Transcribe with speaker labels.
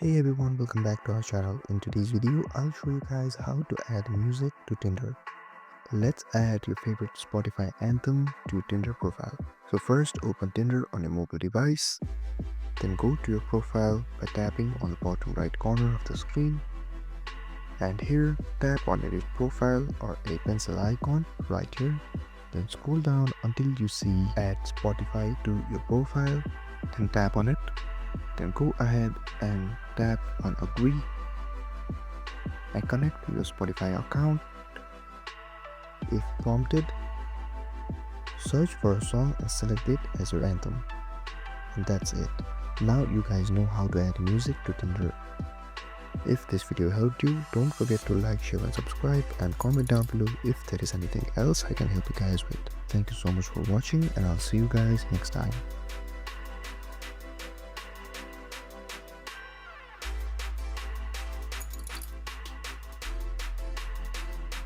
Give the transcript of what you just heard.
Speaker 1: Hey everyone, welcome back to our channel. In today's video, I'll show you guys how to add music to Tinder. Let's add your favorite Spotify anthem to your Tinder profile. So first, open Tinder on your mobile device. Then go to your profile by tapping on the bottom right corner of the screen. And here, tap on edit profile or a pencil icon right here. Then scroll down until you see add Spotify to your profile. Then tap on it. Then go ahead and tap on agree and connect to your Spotify account. If prompted, search for a song and select it as your anthem. And that's it. Now you guys know how to add music to Tinder. If this video helped you, don't forget to like, share and subscribe and comment down below if there is anything else I can help you guys with. Thank you so much for watching and I'll see you guys next time.